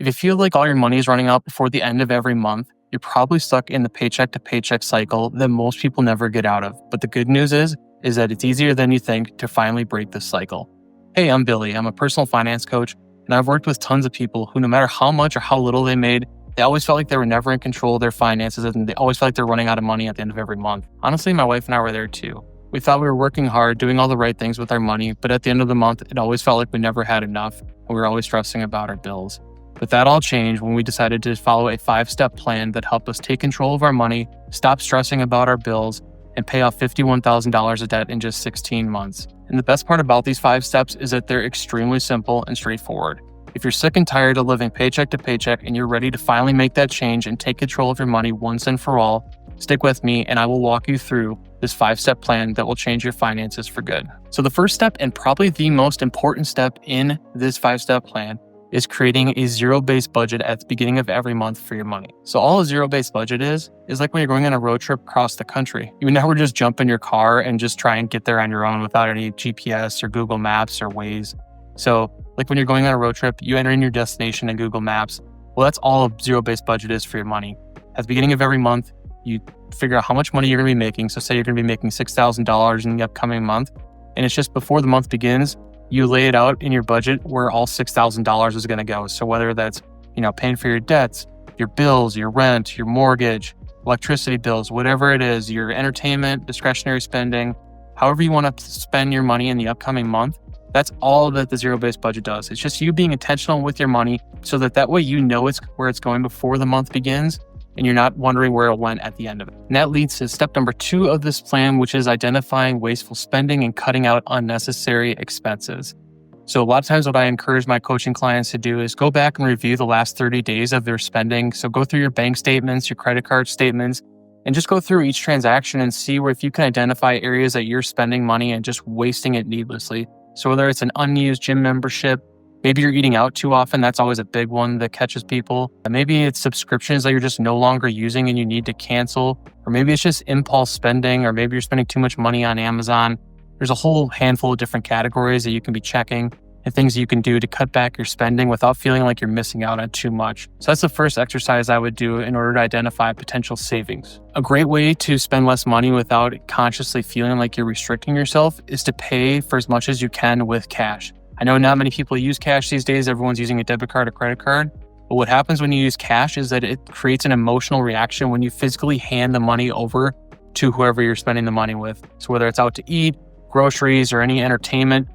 If you feel like all your money is running out before the end of every month, you're probably stuck in the paycheck to paycheck cycle that most people never get out of. But the good news is that it's easier than you think to finally break this cycle. Hey, I'm Billy. I'm a personal finance coach, and I've worked with tons of people who, no matter how much or how little they made, they always felt like they were never in control of their finances, and they always felt like they're running out of money at the end of every month. Honestly, my wife and I were there too. We thought we were working hard, doing all the right things with our money, but at the end of the month, it always felt like we never had enough, and we were always stressing about our bills. But that all changed when we decided to follow a 5-step plan that helped us take control of our money, stop stressing about our bills, and pay off $51,000 of debt in just 16 months. And the best part about these 5 steps is that they're extremely simple and straightforward. If you're sick and tired of living paycheck to paycheck and you're ready to finally make that change and take control of your money once and for all, stick with me and I will walk you through this 5-step plan that will change your finances for good. So the first step, and probably the most important step in this 5-step plan, is creating a zero-based budget at the beginning of every month for your money. So all a zero-based budget is like when you're going on a road trip across the country. You would never just jump in your car and just try and get there on your own without any GPS or Google Maps or Waze. So like when you're going on a road trip, you enter in your destination in Google Maps. Well, that's all a zero-based budget is for your money. At the beginning of every month, you figure out how much money you're going to be making. So say you're going to be making $6,000 in the upcoming month. And it's just before the month begins, you lay it out in your budget where all $6,000 is going to go. So whether that's, paying for your debts, your bills, your rent, your mortgage, electricity bills, whatever it is, your entertainment, discretionary spending, however you want to spend your money in the upcoming month, that's all that the zero-based budget does. It's just you being intentional with your money so that way you know it's where it's going before the month begins and you're not wondering where it went at the end of it. And that leads to step number 2 of this plan, which is identifying wasteful spending and cutting out unnecessary expenses. So a lot of times what I encourage my coaching clients to do is go back and review the last 30 days of their spending. So go through your bank statements, your credit card statements, and just go through each transaction and see where if you can identify areas that you're spending money and just wasting it needlessly. So whether it's an unused gym membership, maybe you're eating out too often. That's always a big one that catches people. Maybe it's subscriptions that you're just no longer using and you need to cancel. Or maybe it's just impulse spending, or maybe you're spending too much money on Amazon. There's a whole handful of different categories that you can be checking and things you can do to cut back your spending without feeling like you're missing out on too much. So that's the first exercise I would do in order to identify potential savings. A great way to spend less money without consciously feeling like you're restricting yourself is to pay for as much as you can with cash. I know not many people use cash these days. Everyone's using a debit card or credit card. But what happens when you use cash is that it creates an emotional reaction when you physically hand the money over to whoever you're spending the money with. So whether it's out to eat, groceries, or any entertainment,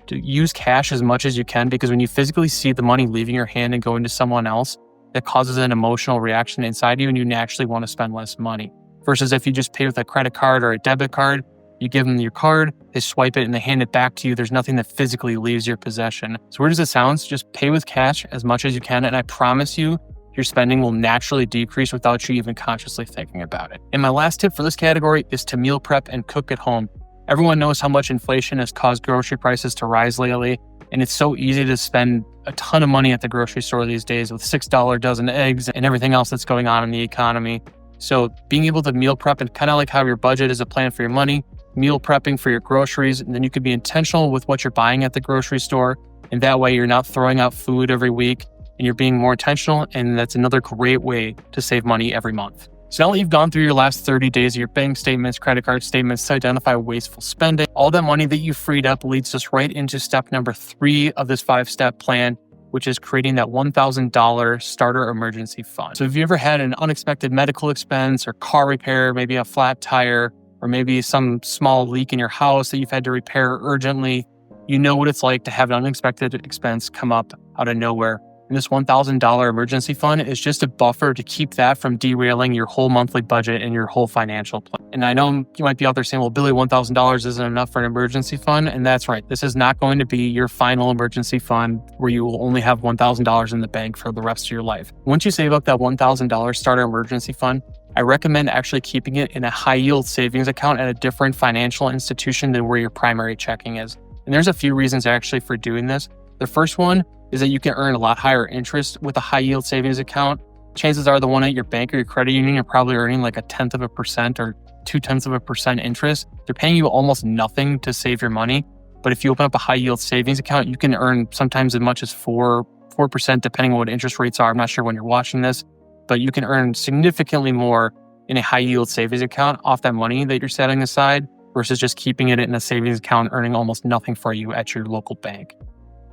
to use cash as much as you can, because when you physically see the money leaving your hand and going to someone else, that causes an emotional reaction inside you and you naturally want to spend less money. Versus if you just pay with a credit card or a debit card, you give them your card, they swipe it and they hand it back to you. There's nothing that physically leaves your possession. So where does it sound? Just pay with cash as much as you can. And I promise you, your spending will naturally decrease without you even consciously thinking about it. And my last tip for this category is to meal prep and cook at home. Everyone knows how much inflation has caused grocery prices to rise lately. And it's so easy to spend a ton of money at the grocery store these days with $6 dozen eggs and everything else that's going on in the economy. So being able to meal prep, and kind of like how your budget is a plan for your money, meal prepping for your groceries, and then you could be intentional with what you're buying at the grocery store. And that way you're not throwing out food every week and you're being more intentional. And that's another great way to save money every month. So now that you've gone through your last 30 days of your bank statements, credit card statements to identify wasteful spending, all that money that you freed up leads us right into step number 3 of this 5-step plan, which is creating that $1,000 starter emergency fund. So have you ever had an unexpected medical expense or car repair, maybe a flat tire, or maybe some small leak in your house that you've had to repair urgently? You know what it's like to have an unexpected expense come up out of nowhere. And this $1,000 emergency fund is just a buffer to keep that from derailing your whole monthly budget and your whole financial plan. And I know you might be out there saying, well, Billy, $1,000 isn't enough for an emergency fund. And that's right. This is not going to be your final emergency fund where you will only have $1,000 in the bank for the rest of your life. Once you save up that $1,000 starter emergency fund, I recommend actually keeping it in a high yield savings account at a different financial institution than where your primary checking is. And there's a few reasons actually for doing this. The first one is that you can earn a lot higher interest with a high yield savings account. Chances are the one at your bank or your credit union are probably earning like 0.1% or 0.2% interest. They're paying you almost nothing to save your money. But if you open up a high yield savings account, you can earn sometimes as much as 4 4%, depending on what interest rates are. I'm not sure when you're watching this, but you can earn significantly more in a high yield savings account off that money that you're setting aside versus just keeping it in a savings account, earning almost nothing for you at your local bank.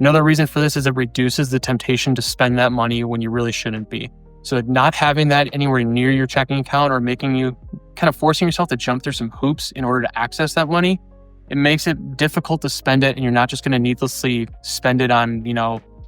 Another reason for this is it reduces the temptation to spend that money when you really shouldn't be. So not having that anywhere near your checking account or making you kind of forcing yourself to jump through some hoops in order to access that money, it makes it difficult to spend it, and you're not just going to needlessly spend it on,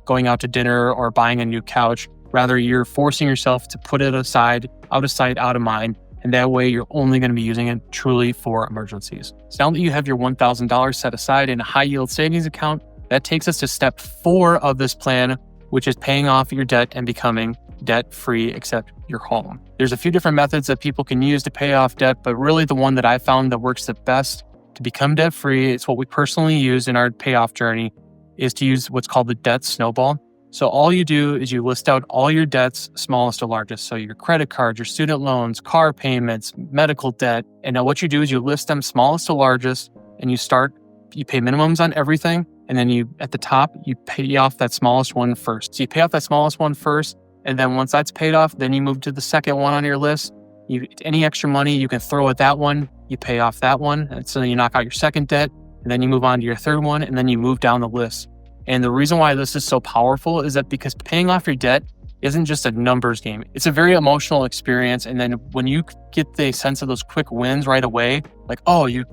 going out to dinner or buying a new couch. Rather, you're forcing yourself to put it aside, out of sight, out of mind. And that way you're only going to be using it truly for emergencies. So now that you have your $1,000 set aside in a high yield savings account, that takes us to step 4 of this plan, which is paying off your debt and becoming debt-free except your home. There's a few different methods that people can use to pay off debt, but really the one that I found that works the best to become debt-free, it's what we personally use in our payoff journey, is to use what's called the debt snowball. So all you do is you list out all your debts, smallest to largest. So your credit cards, your student loans, car payments, medical debt. And now what you do is you list them smallest to largest, and you pay minimums on everything. And then at the top, you pay off that smallest one first. So you pay off that smallest one first. And then once that's paid off, then you move to the second one on your list. Any extra money you can throw at that one, you pay off that one. And so then you knock out your second debt, and then you move on to your third one, and then you move down the list. And the reason why this is so powerful is that because paying off your debt isn't just a numbers game. It's a very emotional experience. And then when you get the sense of those quick wins right away, like, you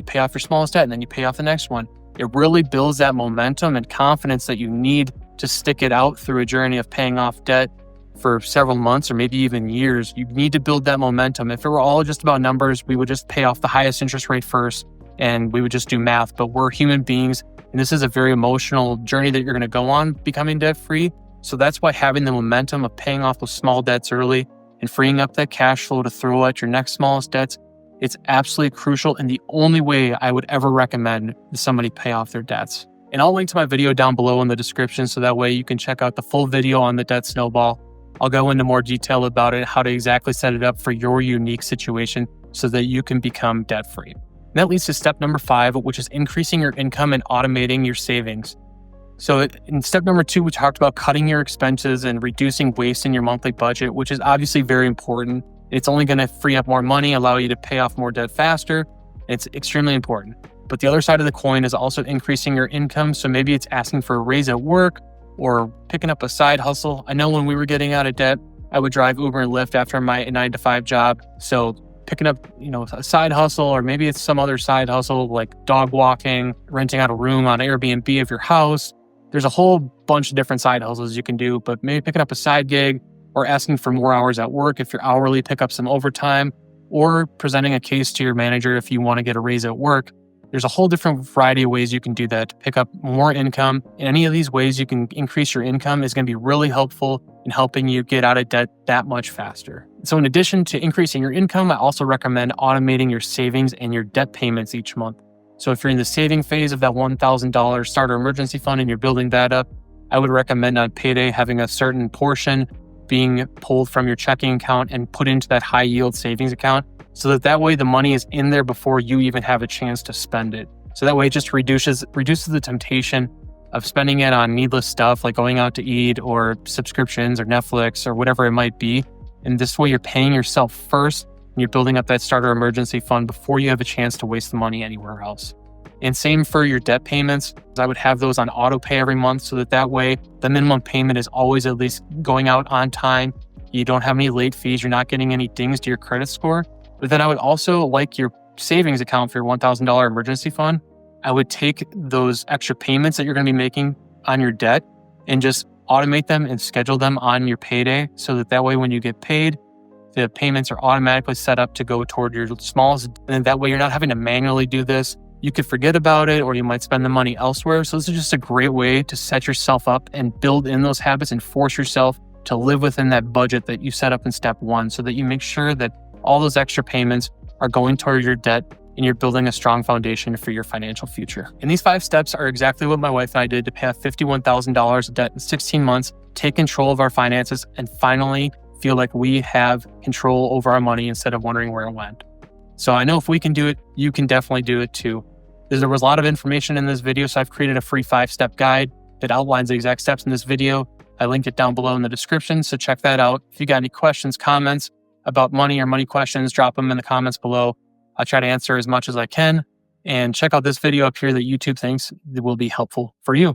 pay off your smallest debt and then you pay off the next one, it really builds that momentum and confidence that you need to stick it out through a journey of paying off debt for several months or maybe even years. You need to build that momentum. If it were all just about numbers, we would just pay off the highest interest rate first and we would just do math. But we're human beings, and this is a very emotional journey that you're going to go on becoming debt-free. So that's why having the momentum of paying off those small debts early and freeing up that cash flow to throw at your next smallest debts, it's absolutely crucial and the only way I would ever recommend that somebody pay off their debts. And I'll link to my video down below in the description so that way you can check out the full video on the debt snowball. I'll go into more detail about it, how to exactly set it up for your unique situation so that you can become debt-free. And that leads to step number 5, which is increasing your income and automating your savings. So in step number 2, we talked about cutting your expenses and reducing waste in your monthly budget, which is obviously very important. It's only going to free up more money, allow you to pay off more debt faster. It's extremely important. But the other side of the coin is also increasing your income. So maybe it's asking for a raise at work or picking up a side hustle. I know when we were getting out of debt, I would drive Uber and Lyft after my 9-to-5 job. So picking up, a side hustle, or maybe it's some other side hustle like dog walking, renting out a room on Airbnb of your house. There's a whole bunch of different side hustles you can do, but maybe picking up a side gig or asking for more hours at work if you're hourly, pick up some overtime, or presenting a case to your manager if you want to get a raise at work. There's a whole different variety of ways you can do that to pick up more income. And any of these ways you can increase your income is going to be really helpful in helping you get out of debt that much faster. So in addition to increasing your income, I also recommend automating your savings and your debt payments each month. So if you're in the saving phase of that $1,000 starter emergency fund and you're building that up, I would recommend on payday having a certain portion being pulled from your checking account and put into that high yield savings account so that way the money is in there before you even have a chance to spend it. So that way it just reduces the temptation of spending it on needless stuff like going out to eat or subscriptions or Netflix or whatever it might be. And this way you're paying yourself first and you're building up that starter emergency fund before you have a chance to waste the money anywhere else. And same for your debt payments. I would have those on auto pay every month so that way the minimum payment is always at least going out on time. You don't have any late fees. You're not getting any dings to your credit score. But then I would also, like your savings account for your $1,000 emergency fund, I would take those extra payments that you're going to be making on your debt and just automate them and schedule them on your payday so that way when you get paid, the payments are automatically set up to go toward your smallest. And that way you're not having to manually do this. You could forget about it or you might spend the money elsewhere. So this is just a great way to set yourself up and build in those habits and force yourself to live within that budget that you set up in step 1 so that you make sure that all those extra payments are going toward your debt and you're building a strong foundation for your financial future. And these 5 steps are exactly what my wife and I did to pay off $51,000 of debt in 16 months, take control of our finances, and finally feel like we have control over our money instead of wondering where it went. So I know if we can do it, you can definitely do it too. There was a lot of information in this video, so I've created a free 5-step guide that outlines the exact steps in this video. I link it down below in the description, so check that out. If you got any questions, comments about money or money questions, drop them in the comments below. I'll try to answer as much as I can. And check out this video up here that YouTube thinks will be helpful for you.